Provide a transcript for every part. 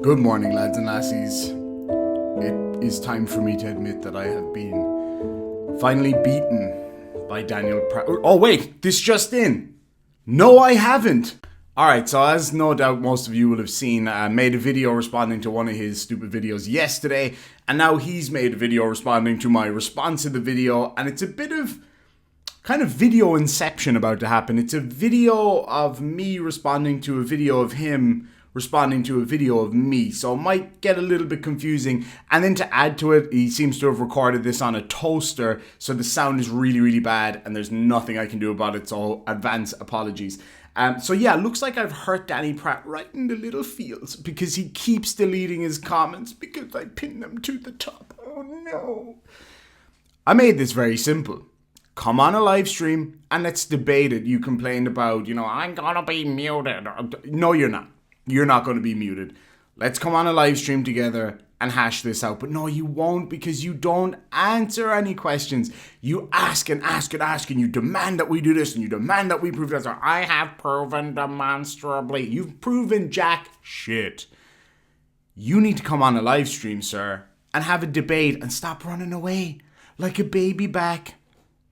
Good morning, lads and lassies. It is time for me to admit that I have been finally beaten by Daniel Pratt. Oh wait, this just in. No, I haven't. Alright, so as no doubt most of you will have seen, I made a video responding to one of his stupid videos yesterday, and now he's made a video responding to my response to the video, and it's a bit of kind of video inception about to happen. It's a video of me responding to a video of him responding to a video of me, so it might get a little bit confusing. And then to add to it, he seems to have recorded this on a toaster, so the sound is really bad and there's nothing I can do about it, so advance apologies. So yeah, looks like I've hurt Danny Pratt right in the little feels because he keeps deleting his comments because I pinned them to the top. Oh no. I made this very simple. Come on a live stream and let's debate it. You complained about, I'm gonna be muted. No, you're not. You're not going to be muted. Let's come on a live stream together and hash this out. But no, you won't, because you don't answer any questions. You ask and ask and ask, and you demand that we do this, and you demand that we prove that. I have proven demonstrably. You've proven jack shit. You need to come on a live stream, sir, and have a debate and stop running away like a baby back.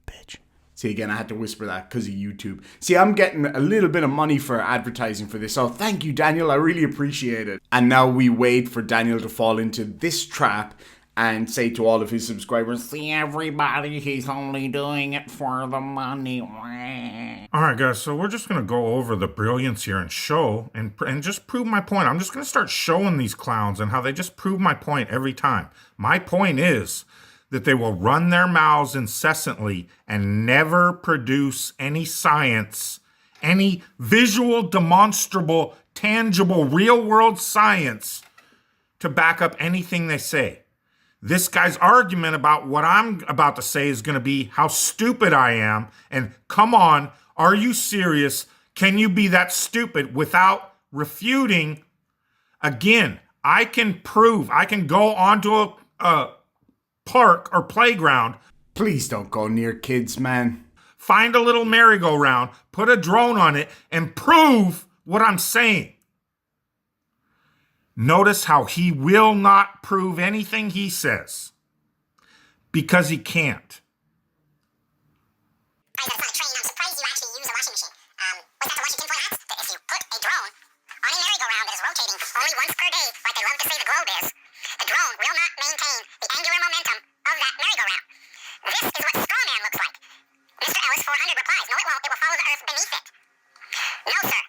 Bitch. See, again, I had to whisper that because of YouTube. See, I'm getting a little bit of money for advertising for this, so thank you, Daniel. I really appreciate it. And now we wait for Daniel to fall into this trap and say to all of his subscribers, see, everybody, he's only doing it for the money. All right, guys, so we're just going to go over the brilliance here and show and just prove my point. I'm just going to start showing these clowns and how they just prove my point every time. My point is that they will run their mouths incessantly and never produce any science, any visual, demonstrable, tangible, real-world science to back up anything they say. This guy's argument about what I'm about to say is going to be how stupid I am, and come on, are you serious? Can you be that stupid without refuting? Again, I can prove, I can go onto a park or playground. Please don't go near kids, man. Find a little merry-go-round, put a drone on it, and prove what I'm saying. Notice how he will not prove anything he says because he can't. I'm surprised you actually use a washing machine. Was that the washing tinfoil hats? That if you put a drone on a merry-go-round that is rotating only once per day, like they love to say the globe is, the drone will not maintain the angular momentum of that merry-go-round. This is what straw man looks like. Mr. Ellis 400 replies, no it won't, it will follow the earth beneath it. No sir.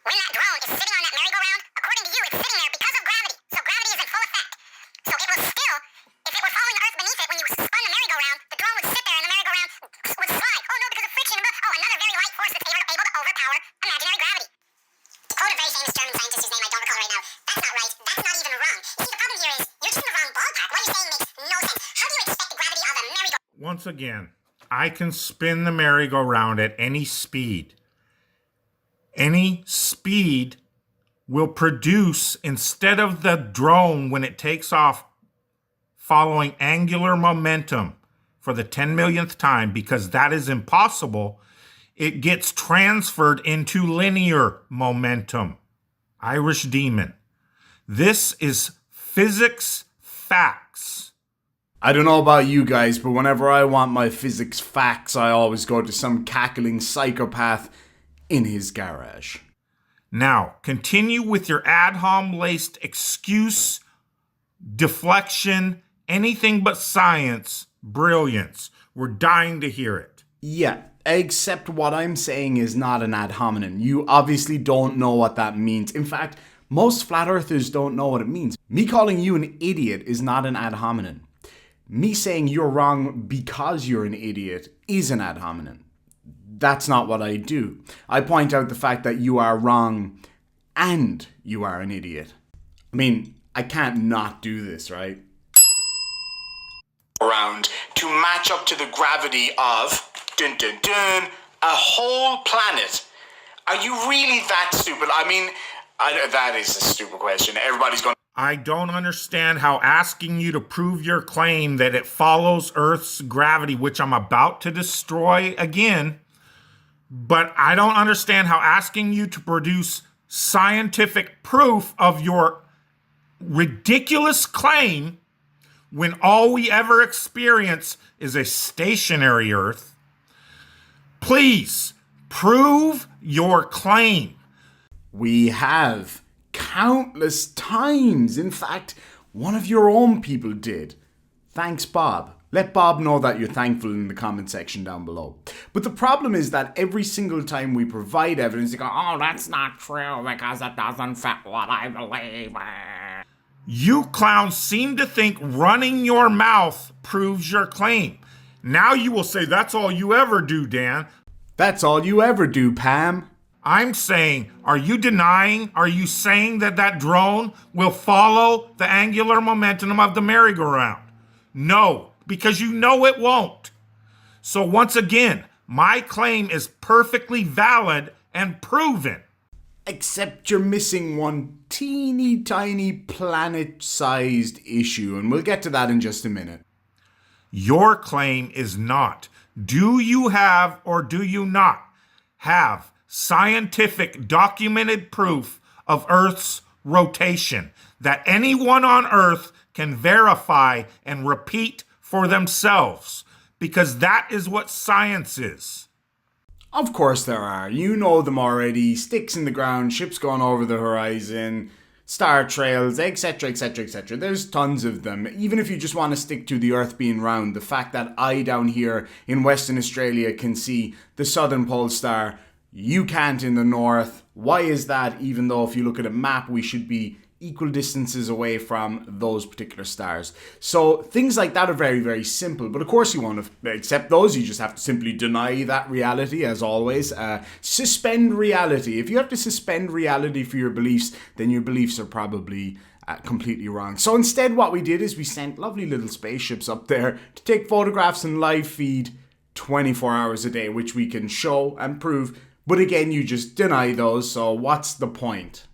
When that drone is sitting on that merry-go-round, according to you, it's sitting there because of gravity. So gravity is in full effect. So it will still, if it were following the earth beneath it when you spun the merry-go-round, the drone would sit there and the merry-go-round would slide. Oh no, because of friction. Oh, another very light force that's able to overpower imaginary gravity. To quote a very famous German scientist whose name I don't recall right now, that's not right, that's not even wrong. You see, the problem here is, you're just in the wrong ballpark. What you're saying makes no sense. How do you expect the gravity of a merry-go-round? Once again, I can spin the merry-go-round at any speed. Any speed will produce, instead of the drone when it takes off following angular momentum for the 10 millionth time, because that is impossible, it gets transferred into linear momentum. Irish demon. This is physics facts. I don't know about you guys, but whenever I want my physics facts, I always go to some cackling psychopath in his garage. Now, continue with your ad hom-laced excuse, deflection, anything but science, brilliance. We're dying to hear it. Yeah, except what I'm saying is not an ad hominem. You obviously don't know what that means. In fact, most flat earthers don't know what it means. Me calling you an idiot is not an ad hominem. Me saying you're wrong because you're an idiot is an ad hominem. That's not what I do. I point out the fact that you are wrong and you are an idiot. I mean, I can't not do this, right? Around to match up to the gravity of dun dun dun a whole planet. Are you really that stupid? I mean, that is a stupid question. Everybody's going. I don't understand how asking you to prove your claim that it follows Earth's gravity, which I'm about to destroy again, but I don't understand how asking you to produce scientific proof of your ridiculous claim when all we ever experience is a stationary Earth. Please prove your claim. We have countless times. In fact, one of your own people did. Thanks, Bob. Let Bob know that you're thankful in the comment section down below. But the problem is that every single time we provide evidence, you go, oh, that's not true because it doesn't fit what I believe. You clowns seem to think running your mouth proves your claim. Now you will say that's all you ever do, Dan. That's all you ever do, Pam. I'm saying, are you saying that that drone will follow the angular momentum of the merry-go-round? No, because you know it won't. So once again, my claim is perfectly valid and proven. Except you're missing one teeny tiny planet-sized issue, and we'll get to that in just a minute. Your claim is not. Do you have or do you not have scientific documented proof of Earth's rotation that anyone on Earth can verify and repeat for themselves? Because that is what science is. Of course there are. You know them already. Sticks in the ground, ships going over the horizon, star trails, etc, etc, etc. There's tons of them. Even if you just want to stick to the Earth being round, the fact that I down here in Western Australia can see the southern pole star, you can't in the north. Why is that? Even though if you look at a map, we should be equal distances away from those particular stars. So things like that are very, very simple. But of course you want to accept those. You just have to simply deny that reality, as always. Suspend reality. If you have to suspend reality for your beliefs, then your beliefs are probably completely wrong. So instead what we did is we sent lovely little spaceships up there to take photographs and live feed 24 hours a day, which we can show and prove. But again, you just deny those, so what's the point?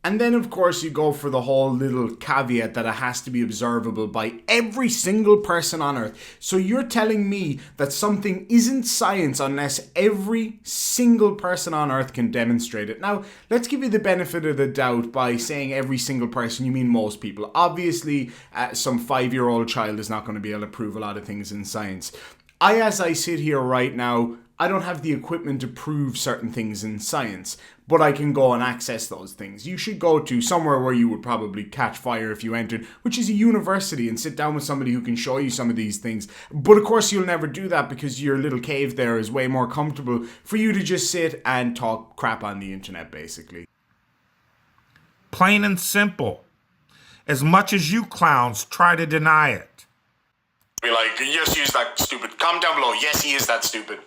And then, of course, you go for the whole little caveat that it has to be observable by every single person on Earth. So you're telling me that something isn't science unless every single person on Earth can demonstrate it. Now, let's give you the benefit of the doubt by saying every single person, you mean most people. Obviously, some 5-year-old child is not going to be able to prove a lot of things in science. As I sit here right now, I don't have the equipment to prove certain things in science, but I can go and access those things. You should go to somewhere where you would probably catch fire if you entered, which is a university, and sit down with somebody who can show you some of these things. But of course you'll never do that because your little cave there is way more comfortable for you to just sit and talk crap on the internet, basically. Plain and simple. As much as you clowns try to deny it. Be like, yes, he is that stupid. Comment down below, yes, he is that stupid.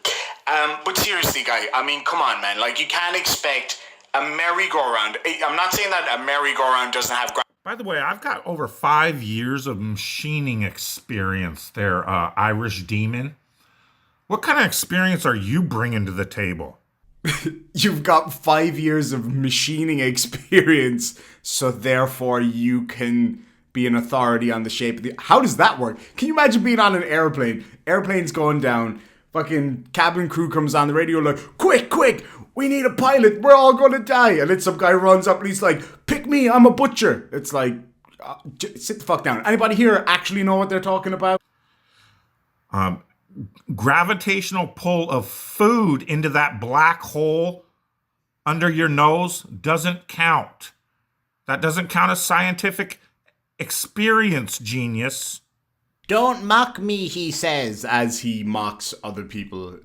But seriously, guy, I mean, come on, man. Like, you can't expect a merry-go-round. I'm not saying that a merry-go-round doesn't have... By the way, I've got over 5 years of machining experience there, Irish Demon. What kind of experience are you bringing to the table? You've got 5 years of machining experience, so therefore you can be an authority on the shape of the... How does that work? Can you imagine being on an airplane? Airplane's going down. Fucking cabin crew comes on the radio like, quick, we need a pilot. We're all going to die. And then some guy runs up and he's like, pick me, I'm a butcher. It's like, sit the fuck down. Anybody here actually know what they're talking about? Gravitational pull of food into that black hole under your nose doesn't count. That doesn't count as scientific experience, genius. Don't mock me, he says, as he mocks other people.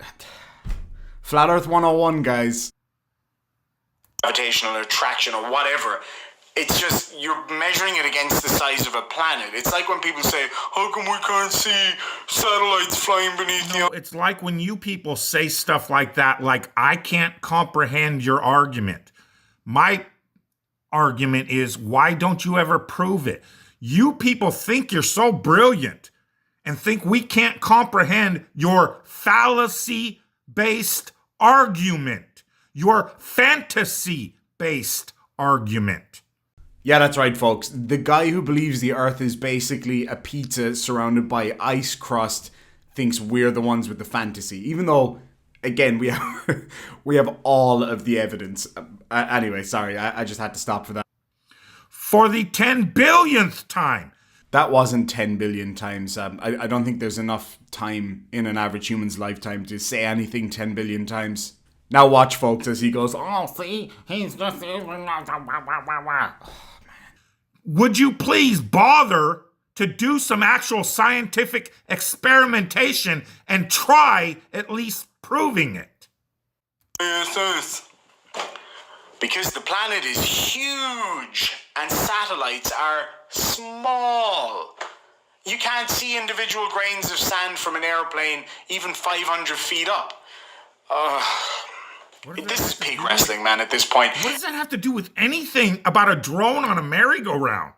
Flat Earth 101, guys. Gravitational attraction or whatever. It's just, you're measuring it against the size of a planet. It's like when people say, how come we can't see satellites flying beneath the... It's like when you people say stuff like that, like, I can't comprehend your argument. My argument is, why don't you ever prove it? You people think you're so brilliant and think we can't comprehend your fallacy-based argument, your fantasy-based argument. Yeah, that's right, folks. The guy who believes the Earth is basically a pizza surrounded by ice crust thinks we're the ones with the fantasy, even though, again, we have all of the evidence. Anyway, sorry, I just had to stop for that. for the 10 billionth time. That wasn't 10 billion times. I don't think there's enough time in an average human's lifetime to say anything 10 billion times. Now watch, folks, as he goes, oh, see, he's just... Would you please bother to do some actual scientific experimentation and try at least proving it? Yes. Because the planet is huge and satellites are small. You can't see individual grains of sand from an airplane even 500 feet up. This is pig wrestling, man, at this point. What does that have to do with anything about a drone on a merry-go-round?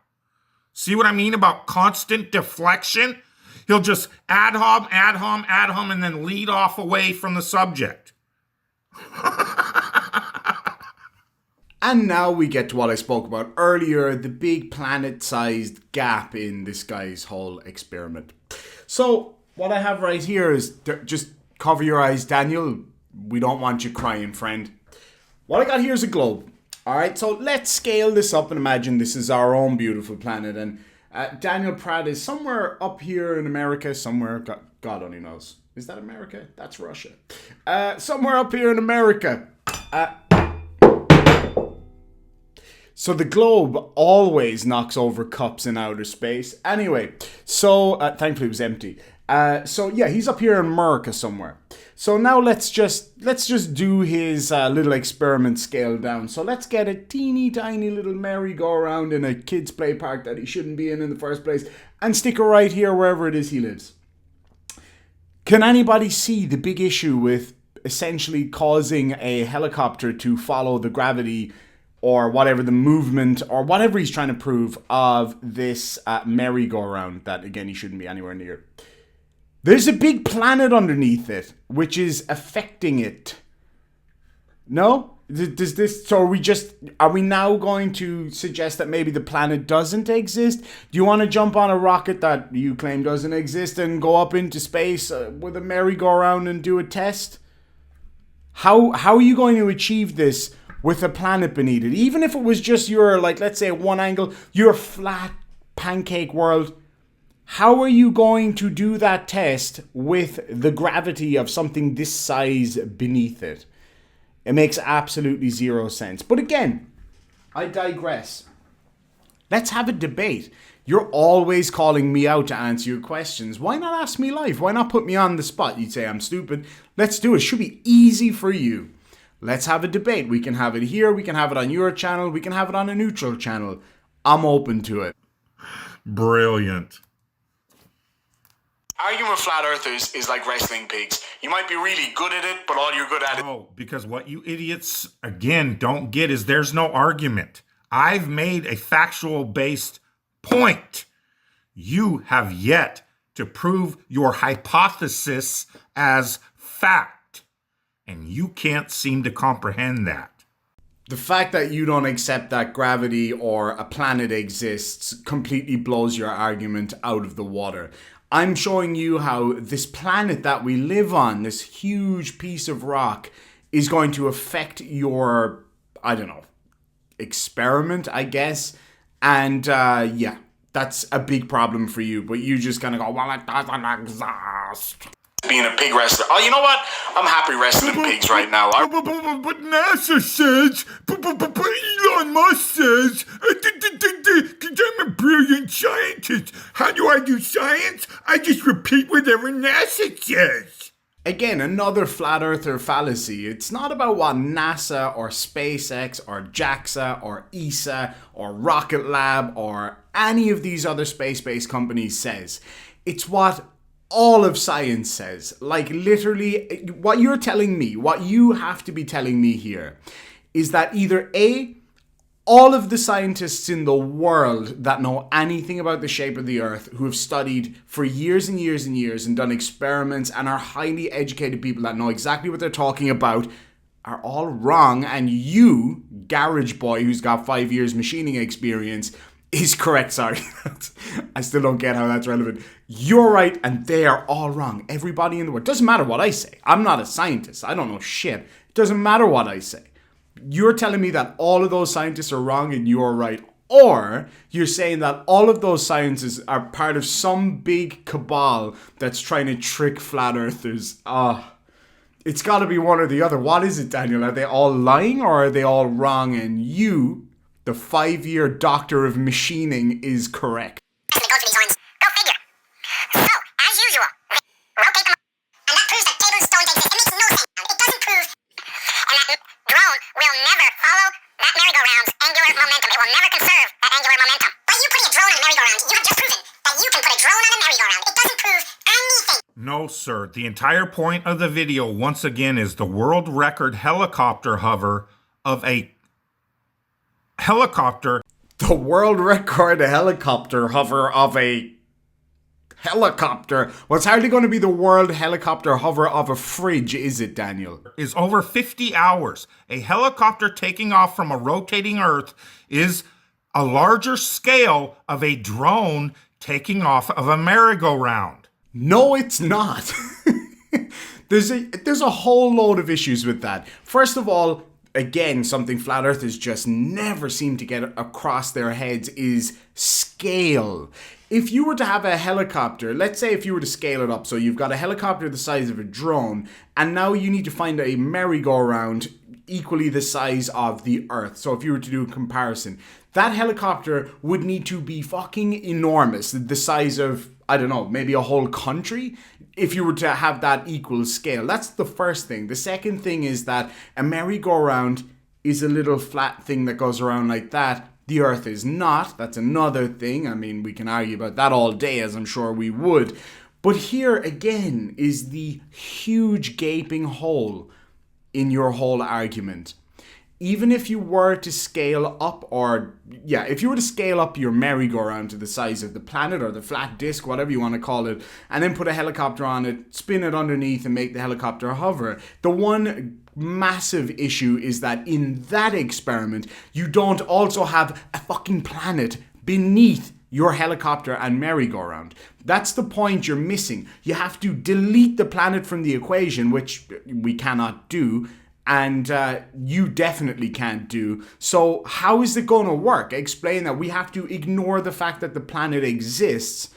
See what I mean about constant deflection? He'll just ad hom, and then lead off away from the subject. And now we get to what I spoke about earlier, the big planet-sized gap in this guy's whole experiment. So, what I have right here is, just cover your eyes, Daniel. We don't want you crying, friend. What I got here is a globe. Alright, so let's scale this up and imagine this is our own beautiful planet. And Daniel Pratt is somewhere up here in America, somewhere, God only knows. Is that America? That's Russia. Somewhere up here in America. So the globe always knocks over cups in outer space. Anyway, so thankfully it was empty. So yeah, he's up here in America somewhere. So now let's just do his little experiment scaled down. So let's get a teeny tiny little merry-go-round in a kid's play park that he shouldn't be in the first place and stick it right here wherever it is he lives. Can anybody see the big issue with essentially causing a helicopter to follow the gravity or whatever the movement or whatever he's trying to prove of this merry-go-round that, again, he shouldn't be anywhere near? There's a big planet underneath it, which is affecting it. No? Does this, so are we now going to suggest that maybe the planet doesn't exist? Do you want to jump on a rocket that you claim doesn't exist and go up into space with a merry-go-round and do a test? How are you going to achieve this with a planet beneath it? Even if it was just your, like, let's say one angle, your flat pancake world, how are you going to do that test with the gravity of something this size beneath it? It makes absolutely zero sense. But again, I digress. Let's have a debate. You're always calling me out to answer your questions. Why not ask me live? Why not put me on the spot? You'd say I'm stupid. Let's do it. Should be easy for you. Let's have a debate. We can have it here. We can have it on your channel. We can have it on a neutral channel. I'm open to it. Brilliant. Arguing with flat earthers is like wrestling pigs. You might be really good at it, but all you're good at it... Oh, because what you idiots, again, don't get is there's no argument. I've made a factual-based point. You have yet to prove your hypothesis as fact, and you can't seem to comprehend that. The fact that you don't accept that gravity or a planet exists completely blows your argument out of the water. I'm showing you how this planet that we live on, this huge piece of rock, is going to affect your, I don't know, experiment, I guess. And yeah, that's a big problem for you. But you just kind of go, well, it doesn't exist. Being a pig wrestler. Oh, you know what? I'm happy wrestling pigs right now. But NASA says, but Elon Musk says, I'm a brilliant scientist. How do I do science? I just repeat whatever NASA says. Again, another flat earther fallacy. It's not about what NASA or SpaceX or JAXA or ESA or Rocket Lab or any of these other space-based companies says. It's what all of science says. Like, literally, what you're telling me, what you have to be telling me here is that either A, all of the scientists in the world that know anything about the shape of the earth, who have studied for years and years and years and done experiments and are highly educated people that know exactly what they're talking about, are all wrong, and you, garage boy who's got 5 years machining experience, is correct. Sorry. I still don't get how that's relevant. You're right and they are all wrong. Everybody in the world. Doesn't matter what I say. I'm not a scientist. I don't know shit. It doesn't matter what I say. You're telling me that all of those scientists are wrong and you're right Or you're saying that all of those sciences are part of some big cabal that's trying to trick flat earthers. It's got to be one or the other. What is it, Daniel? Are they all lying or are they all wrong? And you, the 5-year doctor of machining, is correct. Go for these horns. Go figure. So, as usual, rotate them up. And that proves that tables don't exist. It makes no sense. It doesn't prove. And that drone will never follow that merry-go-round's angular momentum. It will never conserve that angular momentum. By you putting a drone on a merry-go-round, you have just proven that you can put a drone on a merry-go-round. It doesn't prove anything. No, sir. The entire point of the video, once again, is the world record helicopter hover of a helicopter. The world record helicopter hover of a helicopter. Well, it's hardly going to be the world helicopter hover of a fridge, is it, Daniel? Is over 50 hours. A helicopter taking off from a rotating Earth is a larger scale of a drone taking off of a merry-go-round. No, it's not. There's a whole load of issues with that. First of all, again, something flat earthers just never seem to get across their heads is scale. If you were to have a helicopter, let's say if you were to scale it up, so you've got a helicopter the size of a drone, and now you need to find a merry-go-round equally the size of the Earth. So if you were to do a comparison, that helicopter would need to be fucking enormous, the size of, I don't know, maybe a whole country, if you were to have that equal scale. That's the first thing. The second thing is that a merry-go-round is a little flat thing that goes around like that. The Earth is not. That's another thing. I mean, we can argue about that all day, as I'm sure we would. But here, again, is the huge gaping hole in your whole argument. Even if you were to scale up, if you were to scale up your merry-go-round to the size of the planet or the flat disk, whatever you want to call it, and then put a helicopter on it, spin it underneath and make the helicopter hover, the one massive issue is that in that experiment, you don't also have a fucking planet beneath your helicopter and merry-go-round. That's the point you're missing. You have to delete the planet from the equation, which we cannot do, and you definitely can't do. So how is it going to work? Explain that. We have to ignore the fact that the planet exists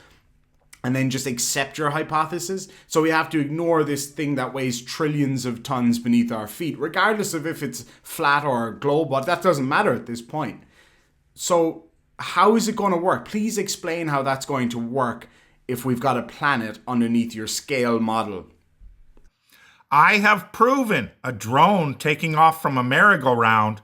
and then just accept your hypothesis. So we have to ignore this thing that weighs trillions of tons beneath our feet, regardless of if it's flat or a globe. But that doesn't matter at this point. So how is it going to work? Please explain how that's going to work if we've got a planet underneath your scale model. I have proven a drone taking off from a merry-go-round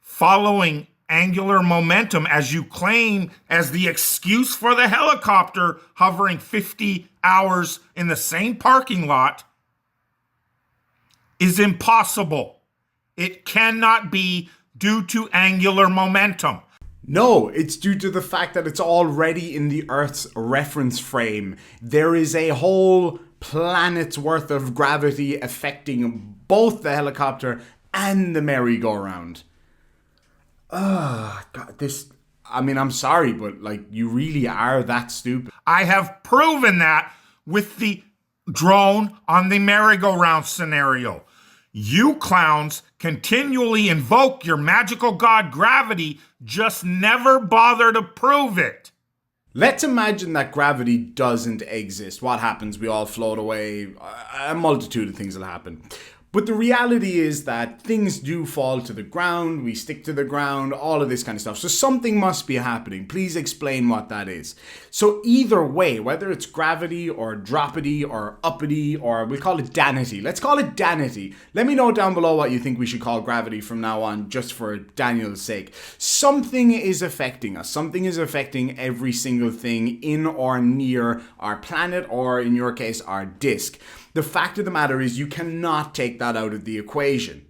following angular momentum, as you claim, as the excuse for the helicopter hovering 50 hours in the same parking lot, is impossible. It cannot be due to angular momentum. No, it's due to the fact that it's already in the Earth's reference frame. There is a whole planet's worth of gravity affecting both the helicopter and the merry-go-round. God, I'm sorry, but you really are that stupid. I have proven that with the drone on the merry-go-round scenario. You clowns continually invoke your magical god gravity, just never bother to prove it. Let's imagine that gravity doesn't exist. What happens? We all float away. A multitude of things will happen. But the reality is that things do fall to the ground, we stick to the ground, all of this kind of stuff. So something must be happening. Please explain what that is. So either way, whether it's gravity or droppity or uppity, or we'll call it danity. Let's call it danity. Let me know down below what you think we should call gravity from now on, just for Daniel's sake. Something is affecting us. Something is affecting every single thing in or near our planet, or in your case, our disk. The fact of the matter is you cannot take that out of the equation.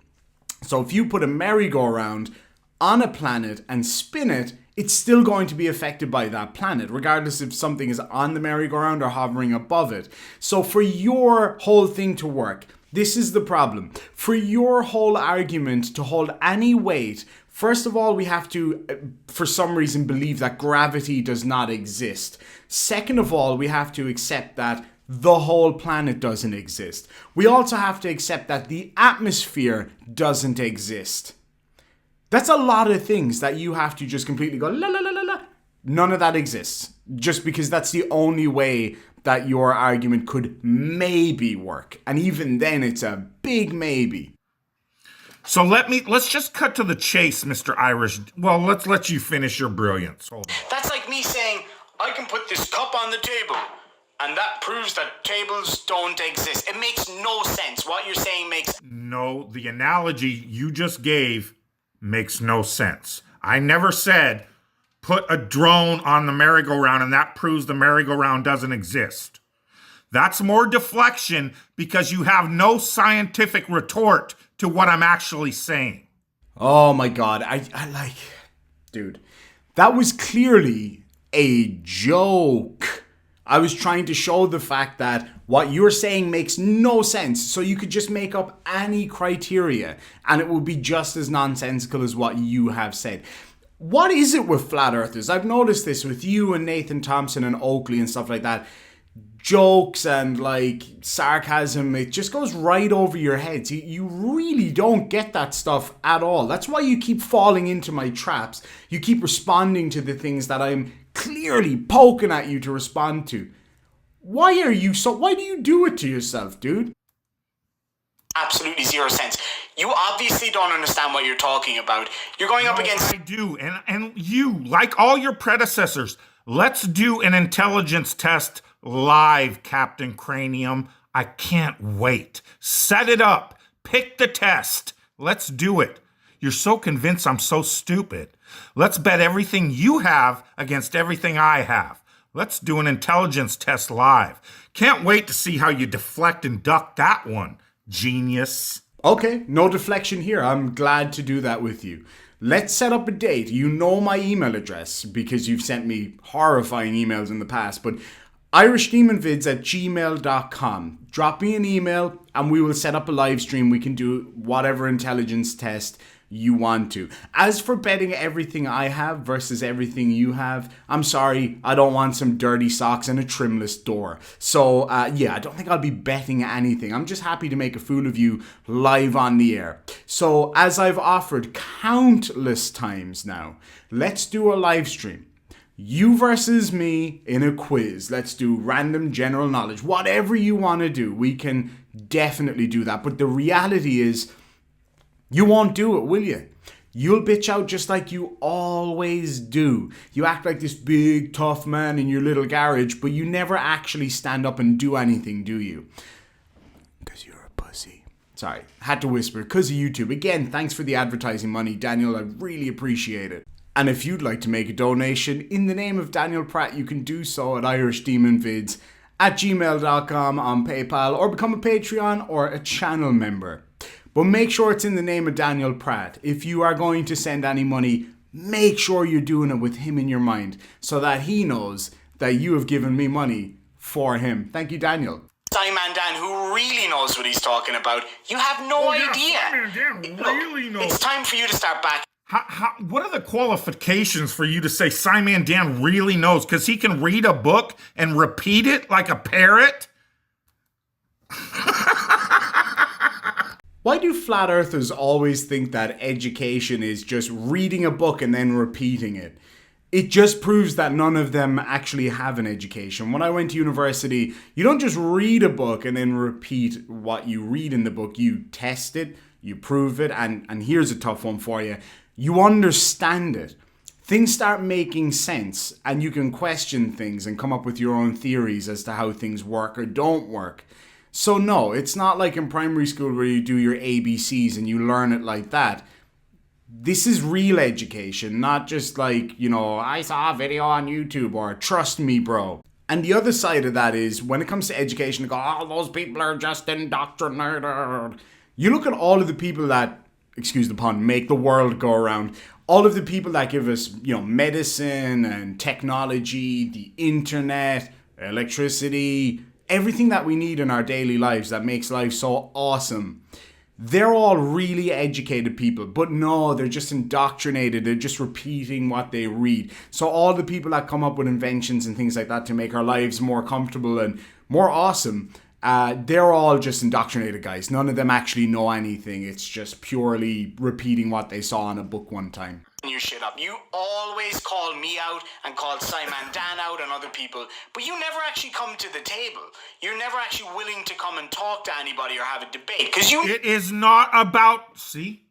So if you put a merry-go-round on a planet and spin it, it's still going to be affected by that planet, regardless if something is on the merry-go-round or hovering above it. So for your whole thing to work, this is the problem. For your whole argument to hold any weight, first of all, we have to, for some reason, believe that gravity does not exist. Second of all, we have to accept that the whole planet doesn't exist. We also have to accept that the atmosphere doesn't exist. That's a lot of things that you have to just completely go, la la la la la. None of that exists. Just because that's the only way that your argument could maybe work. And even then, it's a big maybe. So let's just cut to the chase, Mr. Irish. Well, let's let you finish your brilliance. Hold on. That's like me saying, I can put this cup on the table, and that proves that tables don't exist. It makes no sense. What you're saying makes... No, the analogy you just gave makes no sense. I never said put a drone on the merry-go-round and that proves the merry-go-round doesn't exist. That's more deflection because you have no scientific retort to what I'm actually saying. Oh my god, I like... Dude, that was clearly a joke. I was trying to show the fact that what you're saying makes no sense, so you could just make up any criteria and it would be just as nonsensical as what you have said. What is it with flat earthers? I've noticed this with you and Nathan Thompson and Oakley and stuff like that. Jokes and like sarcasm, it just goes right over your heads. You really don't get that stuff at all. That's why you keep falling into my traps. You keep responding to the things that I'm clearly poking at you to respond to. Why do you do it to yourself, dude? Absolutely zero sense. You obviously don't understand what you're talking about. You're going up against... I do, and you, like all your predecessors, let's do an intelligence test live, Captain Cranium. I can't wait. Set it up. Pick the test. Let's do it. You're so convinced I'm so stupid. Let's bet everything you have against everything I have. Let's do an intelligence test live. Can't wait to see how you deflect and duck that one, genius. Okay, no deflection here. I'm glad to do that with you. Let's set up a date. You know my email address because you've sent me horrifying emails in the past, but irishdemonvids@gmail.com. Drop me an email and we will set up a live stream. We can do whatever intelligence test you want to. As for betting everything I have versus everything you have, I'm sorry, I don't want some dirty socks and a trimless door. So yeah, I don't think I'll be betting anything. I'm just happy to make a fool of you live on the air. So as I've offered countless times now, let's do a live stream. You versus me in a quiz. Let's do random general knowledge. Whatever you want to do, we can definitely do that. But the reality is, you won't do it, will you? You'll bitch out just like you always do. You act like this big, tough man in your little garage, but you never actually stand up and do anything, do you? Because you're a pussy. Sorry, had to whisper. Because of YouTube. Again, thanks for the advertising money, Daniel. I really appreciate it. And if you'd like to make a donation in the name of Daniel Pratt, you can do so at irishdemonvids@gmail.com on PayPal, or become a Patreon or a channel member. But make sure it's in the name of Daniel Pratt. If you are going to send any money, make sure you're doing it with him in your mind so that he knows that you have given me money for him. Thank you, Daniel. Scimandan, who really knows what he's talking about. You have no idea. Scimandan really knows. It's time for you to start back. What are the qualifications for you to say Scimandan really knows? Because he can read a book and repeat it like a parrot? Why do flat earthers always think that education is just reading a book and then repeating it? It just proves that none of them actually have an education. When I went to university, you don't just read a book and then repeat what you read in the book. You test it, you prove it, and here's a tough one for you. You understand it. Things start making sense, and you can question things and come up with your own theories as to how things work or don't work. So no, it's not like in primary school where you do your ABCs and you learn it like that. This is real education, not just like, I saw a video on YouTube or trust me, bro. And the other side of that is when it comes to education, you go, those people are just indoctrinated. You look at all of the people that, excuse the pun, make the world go around. All of the people that give us, medicine and technology, the internet, electricity, everything that we need in our daily lives that makes life so awesome. They're all really educated people, but no, they're just indoctrinated. They're just repeating what they read. So all the people that come up with inventions and things like that to make our lives more comfortable and more awesome, They're all just indoctrinated guys. None of them actually know anything. It's just purely repeating what they saw in a book one time. You shit up. You always call me out and call Scimandan out and other people, but you never actually come to the table. You're never actually willing to come and talk to anybody or have a debate, because you... It is not about... See?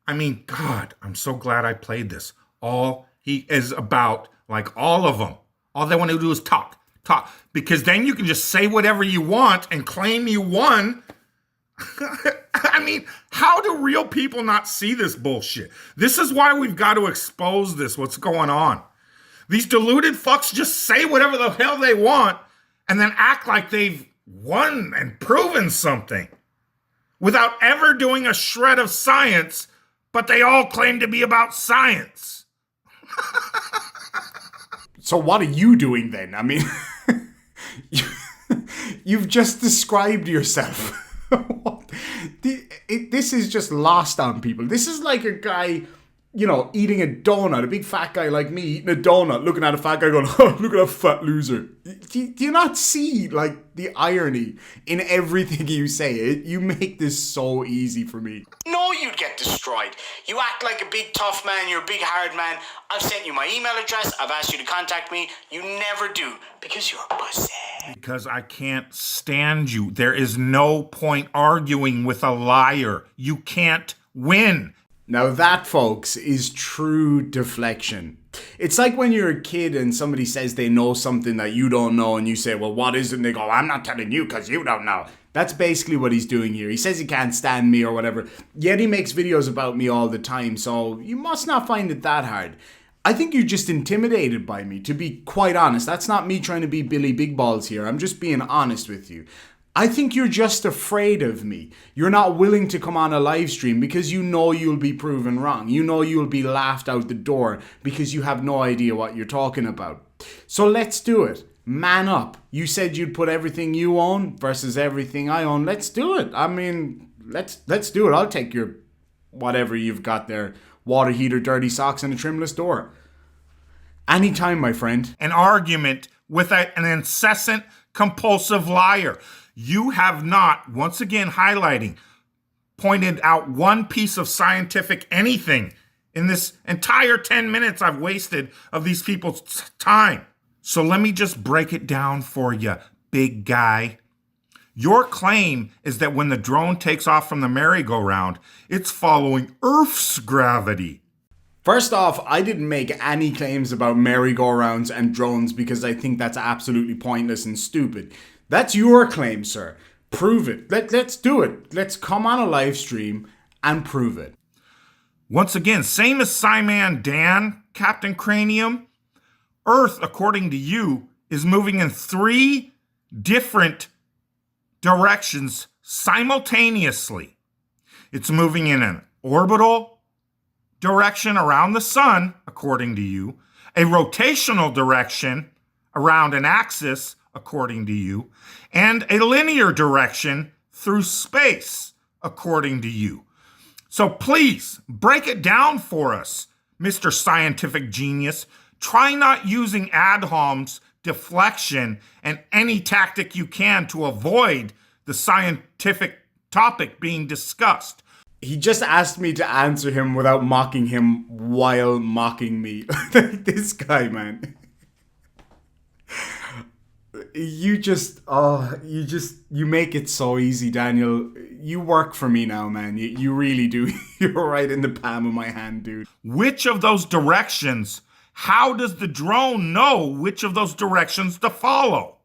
I mean, God, I'm so glad I played this. All he is about, like all of them, all they want to do is talk. Because then you can just say whatever you want and claim you won. I mean, how do real people not see this bullshit? This is why we've got to expose this, what's going on. These deluded fucks just say whatever the hell they want and then act like they've won and proven something without ever doing a shred of science, but they all claim to be about science. So what are you doing then? I mean, you've just described yourself. This is just lost on people. This is like a guy, eating a donut, a big fat guy like me eating a donut, looking at a fat guy going, oh, look at that fat loser. Do you not see, like, the irony in everything you say? You make this so easy for me. know you'd get destroyed. You act like a big tough man, you're a big hard man. I've sent you my email address, I've asked you to contact me. You never do, because you're a pussy. Because I can't stand you. There is no point arguing with a liar. You can't win. Now that, folks, is true deflection. It's like when you're a kid and somebody says they know something that you don't know and you say, well, what is it? And they go, I'm not telling you because you don't know. That's basically what he's doing here. He says he can't stand me or whatever, yet he makes videos about me all the time, so you must not find it that hard. I think you're just intimidated by me, to be quite honest. That's not me trying to be Billy Big Balls here. I'm just being honest with you. I think you're just afraid of me. You're not willing to come on a live stream because you know you'll be proven wrong. You know you'll be laughed out the door because you have no idea what you're talking about. So let's do it. Man up. You said you'd put everything you own versus everything I own. Let's do it. I mean, let's do it. I'll take your whatever you've got there. Water heater, dirty socks, and a trimless door. Anytime, my friend. An argument with an incessant, compulsive liar. You have not, once again highlighting, pointed out one piece of scientific anything in this entire 10 minutes I've wasted of these people's time. So let me just break it down for you, big guy. Your claim is that when the drone takes off from the merry-go-round, it's following Earth's gravity. First off, I didn't make any claims about merry-go-rounds and drones because I think that's absolutely pointless and stupid. That's your claim, sir. Prove it. Let's do it. Let's come on a live stream and prove it. Once again, same as Scimandan, Captain Cranium. Earth, according to you, is moving in 3 different directions simultaneously. It's moving in an orbital direction around the sun, according to you, a rotational direction around an axis, according to you, and a linear direction through space, according to you. So please, break it down for us, Mr. Scientific Genius. Try not using ad homs, deflection, and any tactic you can to avoid the scientific topic being discussed. He just asked me to answer him without mocking him while mocking me. This guy, man. You make it so easy, Daniel. You work for me now, man. You really do. You're right in the palm of my hand, dude. Which of those directions? How does the drone know which of those directions to follow?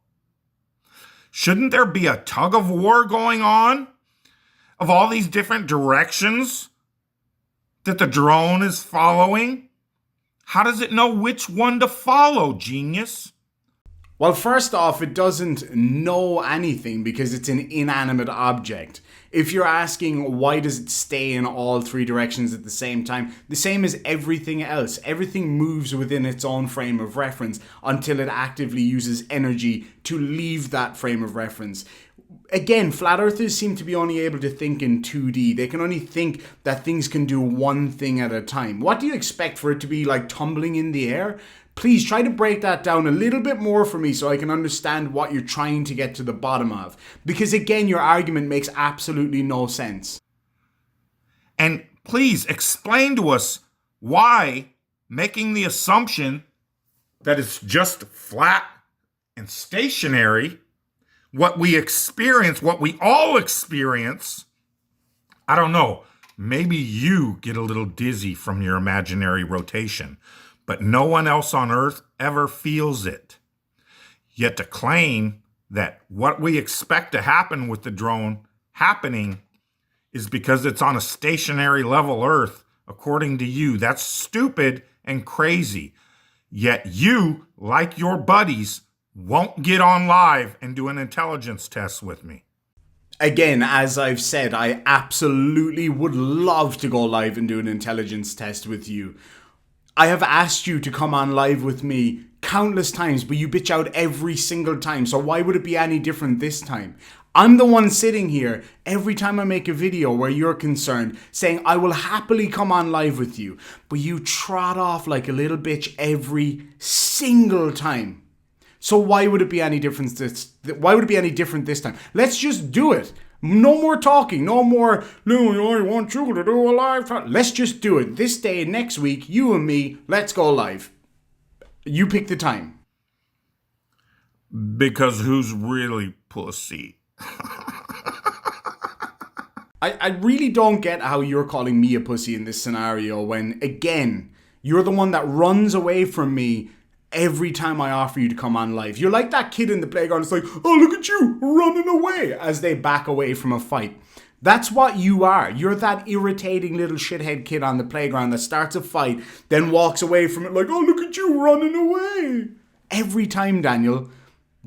Shouldn't there be a tug of war going on of all these different directions that the drone is following? How does it know which one to follow, genius? Well, first off, it doesn't know anything because it's an inanimate object. If you're asking why does it stay in all 3 directions at the same time, the same as everything else. Everything moves within its own frame of reference until it actively uses energy to leave that frame of reference. Again, flat earthers seem to be only able to think in 2D. They can only think that things can do one thing at a time. What do you expect for it to be like tumbling in the air? Please try to break that down a little bit more for me so I can understand what you're trying to get to the bottom of. Because again, your argument makes absolutely no sense. And please explain to us why making the assumption that it's just flat and stationary, what we experience, what we all experience, I don't know, maybe you get a little dizzy from your imaginary rotation, but no one else on Earth ever feels it. Yet to claim that what we expect to happen with the drone happening is because it's on a stationary level Earth, according to you, that's stupid and crazy. Yet you, like your buddies, won't get on live and do an intelligence test with me. Again, as I've said, I absolutely would love to go live and do an intelligence test with you. I have asked you to come on live with me countless times, but you bitch out every single time. So why would it be any different this time? I'm the one sitting here every time I make a video where you're concerned, saying I will happily come on live with you, but you trot off like a little bitch every single time. So why would it be any different this time? Let's just do it. No more talking. No more, no, I want you to do a live. Let's just do it. This day, next week, you and me, let's go live. You pick the time. Because who's really pussy? I really don't get how you're calling me a pussy in this scenario when, again, you're the one that runs away from me every time I offer you to come on live. You're like that kid in the playground. It's like, oh, look at you running away as they back away from a fight. That's what you are. You're that irritating little shithead kid on the playground that starts a fight, then walks away from it like, oh, look at you running away. Every time, Daniel,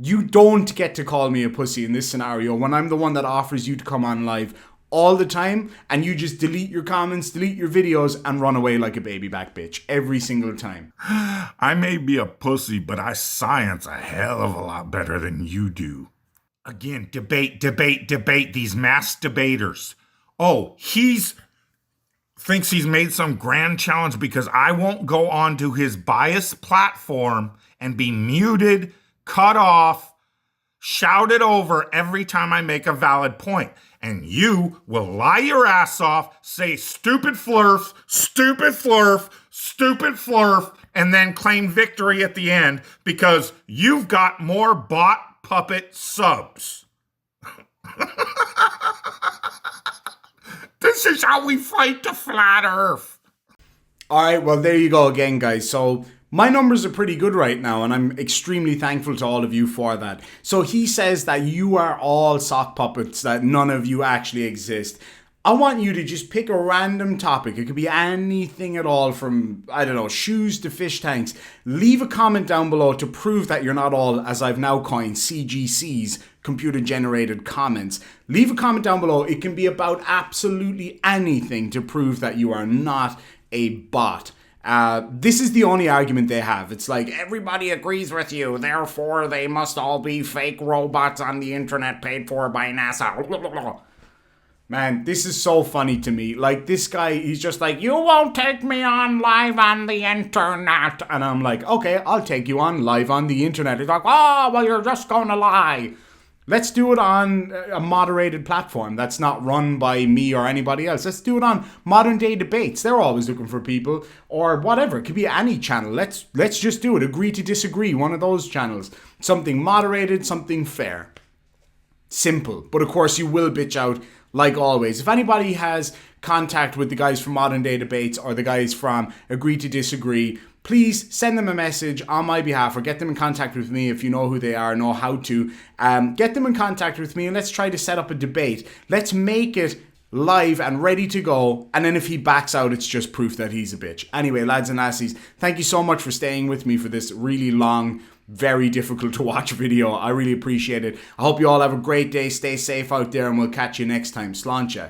you don't get to call me a pussy in this scenario when I'm the one that offers you to come on live all the time, and you just delete your comments, delete your videos, and run away like a baby back bitch every single time. I may be a pussy, but I science a hell of a lot better than you do. Again, debate, these mass debaters. Oh, thinks he's made some grand challenge because I won't go onto his biased platform and be muted, cut off, shouted over every time I make a valid point. And you will lie your ass off, say stupid flurf, and then claim victory at the end because you've got more bot puppet subs. This is how we fight the flat earth. All right, well, there you go again, guys. So my numbers are pretty good right now, and I'm extremely thankful to all of you for that. So he says that you are all sock puppets, that none of you actually exist. I want you to just pick a random topic. It could be anything at all from, I don't know, shoes to fish tanks. Leave a comment down below to prove that you're not all, as I've now coined, CGCs, computer-generated comments. Leave a comment down below. It can be about absolutely anything to prove that you are not a bot. This is the only argument they have. It's like, everybody agrees with you, therefore they must all be fake robots on the internet paid for by NASA. Man, this is so funny to me. Like, this guy, he's just like, you won't take me on live on the internet. And I'm like, okay, I'll take you on live on the internet. He's like, oh, well, you're just gonna lie. Let's do it on a moderated platform that's not run by me or anybody else. Let's do it on Modern Day Debates. They're always looking for people, or whatever. It could be any channel. Let's just do it. Agree to disagree. One of those channels. Something moderated, something fair. Simple. But of course, you will bitch out like always. If anybody has contact with the guys from Modern Day Debates or the guys from Agree to Disagree, please send them a message on my behalf or get them in contact with me if you know who they are, know how to. Get them in contact with me and let's try to set up a debate. Let's make it live and ready to go. And then if he backs out, it's just proof that he's a bitch. Anyway, lads and lassies, thank you so much for staying with me for this really long, very difficult to watch video. I really appreciate it. I hope you all have a great day. Stay safe out there and we'll catch you next time. Sláinte.